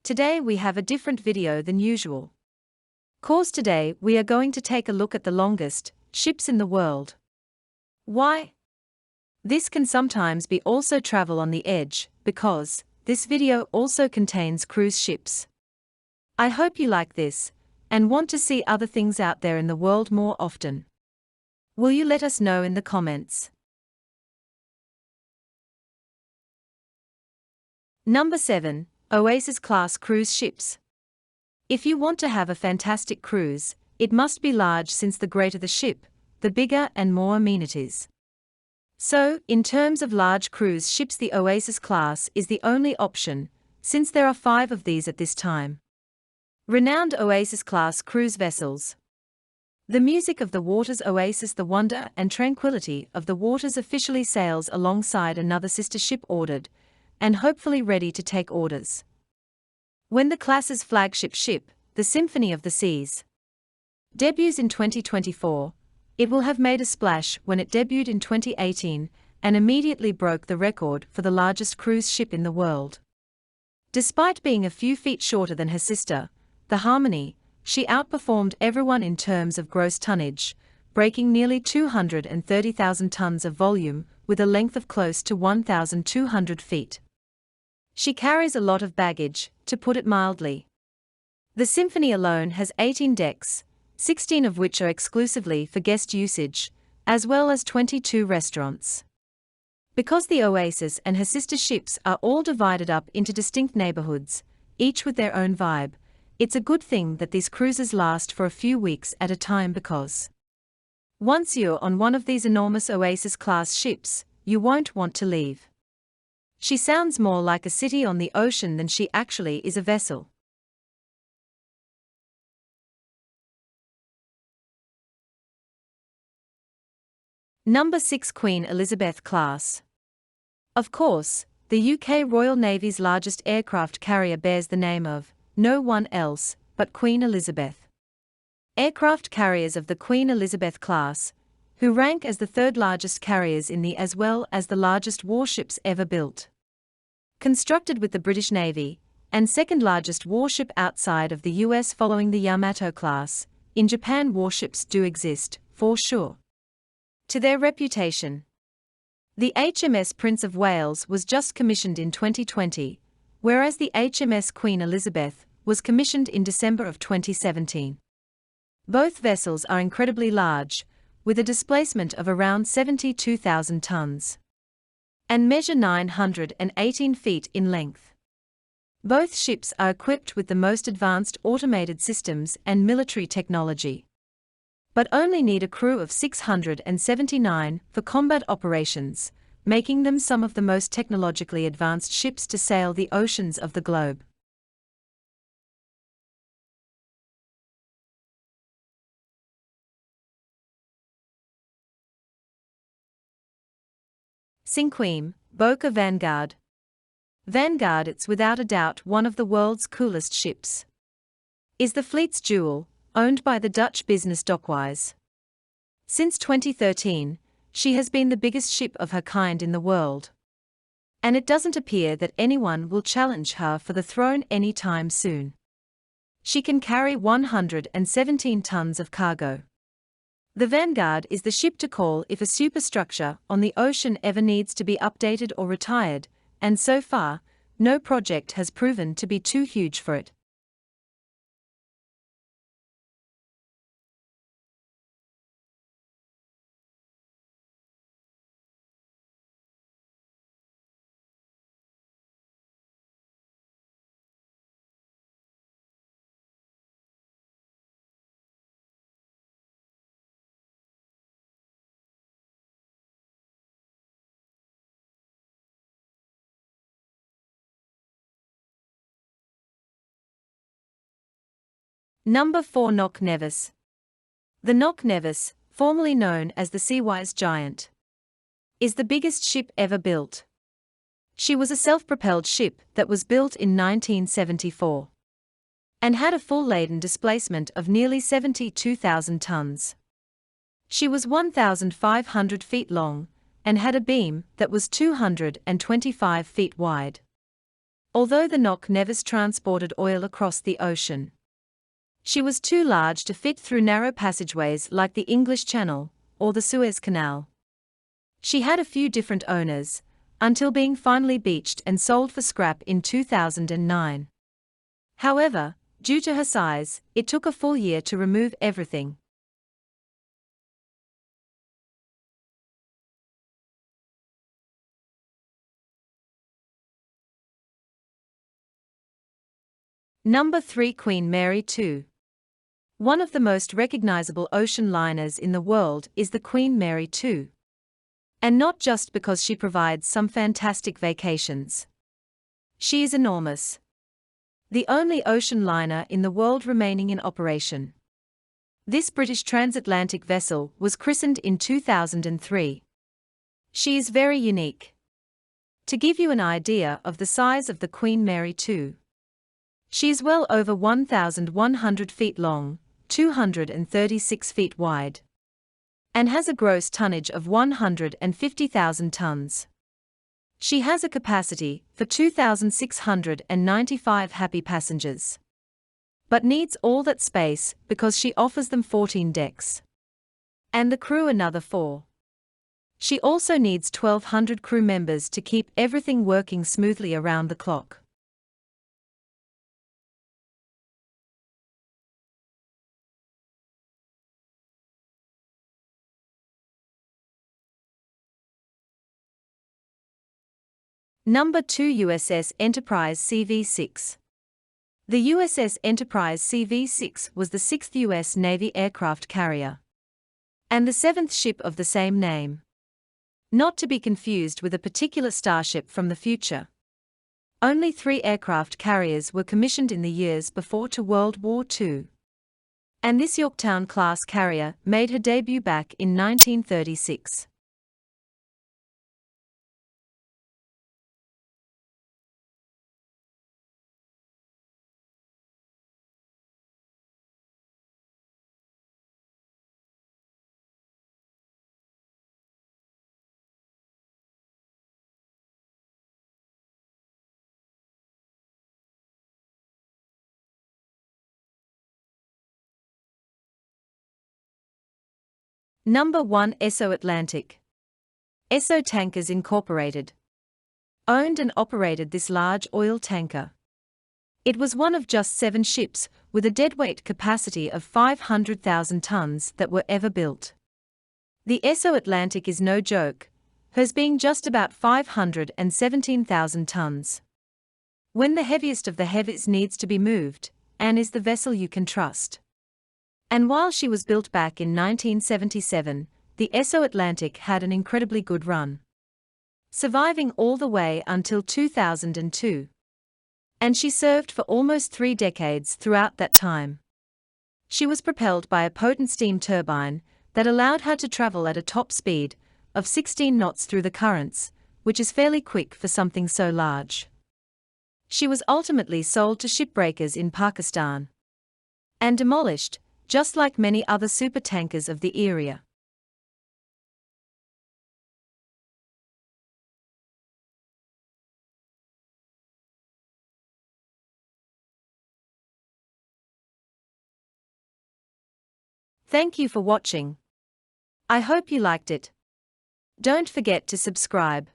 Today we have a different video than usual. Cause today we are going to take a look at the longest ships in the world. Why? This can sometimes be also travel on the edge, because this video also contains cruise ships. I hope you like this, and want to see other things out there in the world more often. Will you let us know in the comments? Number 7. Oasis-class cruise ships. If you want to have a fantastic cruise, it must be large, since the greater the ship, the bigger and more amenities. So, in terms of large cruise ships, the Oasis class is the only option, since there are 5 of these at this time. Renowned Oasis-class cruise vessels. The music of the waters. Oasis, the wonder and tranquility of the waters, officially sails alongside another sister ship ordered, and hopefully ready to take orders. When the class's flagship ship, the Symphony of the Seas, debuts in 2024, it will have made a splash when it debuted in 2018 and immediately broke the record for the largest cruise ship in the world. Despite being a few feet shorter than her sister, the Harmony, she outperformed everyone in terms of gross tonnage, breaking nearly 230,000 tons of volume with a length of close to 1,200 feet. She carries a lot of baggage, to put it mildly. The Symphony alone has 18 decks, 16 of which are exclusively for guest usage, as well as 22 restaurants. Because the Oasis and her sister ships are all divided up into distinct neighborhoods, each with their own vibe, it's a good thing that these cruises last for a few weeks at a time, because once you're on one of these enormous Oasis-class ships, you won't want to leave. She sounds more like a city on the ocean than she actually is a vessel. Number 6. Queen Elizabeth class. Of course, the UK Royal Navy's largest aircraft carrier bears the name of no one else but Queen Elizabeth. Aircraft carriers of the Queen Elizabeth class, who rank as the third largest carriers in the as well as the largest warships ever built. Constructed with the British Navy, and second largest warship outside of the US following the Yamato class, in Japan warships do exist, for sure. To their reputation, the HMS Prince of Wales was just commissioned in 2020, whereas the HMS Queen Elizabeth was commissioned in December of 2017. Both vessels are incredibly large, with a displacement of around 72,000 tons, and measure 918 feet in length. Both ships are equipped with the most advanced automated systems and military technology, but only need a crew of 679 for combat operations, making them some of the most technologically advanced ships to sail the oceans of the globe. Cinquem, Boca Vanguard. Vanguard, it's without a doubt one of the world's coolest ships. Is the fleet's jewel, owned by the Dutch business Dockwise. Since 2013, she has been the biggest ship of her kind in the world. And it doesn't appear that anyone will challenge her for the throne anytime soon. She can carry 117 tons of cargo. The Vanguard is the ship to call if a superstructure on the ocean ever needs to be updated or retired, and so far, no project has proven to be too huge for it. Number 4. Knock Nevis. The Knock Nevis, formerly known as the Seawise Giant, is the biggest ship ever built. She was a self-propelled ship that was built in 1974 and had a full laden displacement of nearly 72,000 tons. She was 1,500 feet long and had a beam that was 225 feet wide. although the Knock never transported oil across the ocean. She was too large to fit through narrow passageways like the English Channel or the Suez Canal. She had a few different owners, until being finally beached and sold for scrap in 2009. However, due to her size, it took a full year to remove everything. Number 3. Queen Mary 2. One of the most recognizable ocean liners in the world is the Queen Mary 2. And not just because she provides some fantastic vacations. She is enormous. The only ocean liner in the world remaining in operation. This British transatlantic vessel was christened in 2003. She is very unique. To give you an idea of the size of the Queen Mary 2. She is well over 1,100 feet long, 236 feet wide, and has a gross tonnage of 150,000 tons. She has a capacity for 2,695 happy passengers, but needs all that space because she offers them 14 decks, and the crew another 4. She also needs 1,200 crew members to keep everything working smoothly around the clock. Number 2. USS Enterprise CV-6. The USS Enterprise CV-6 was the 6th U.S. Navy aircraft carrier, and the 7th ship of the same name. Not to be confused with a particular starship from the future. Only 3 aircraft carriers were commissioned in the years before to World War II. And this Yorktown-class carrier made her debut back in 1936. Number 1. Esso Atlantic. Esso Tankers Incorporated owned and operated this large oil tanker. It was one of just 7 ships with a deadweight capacity of 500,000 tons that were ever built. The Esso Atlantic is no joke, hers being just about 517,000 tons. When the heaviest of the heavies needs to be moved, and is the vessel you can trust. And while she was built back in 1977, the Esso Atlantic had an incredibly good run, surviving all the way until 2002. And she served for almost 3 decades throughout that time. She was propelled by a potent steam turbine that allowed her to travel at a top speed of 16 knots through the currents, which is fairly quick for something so large. She was ultimately sold to shipbreakers in Pakistan and demolished, just like many other supertankers of the era. Thank you for watching. I hope you liked it. Don't forget to subscribe.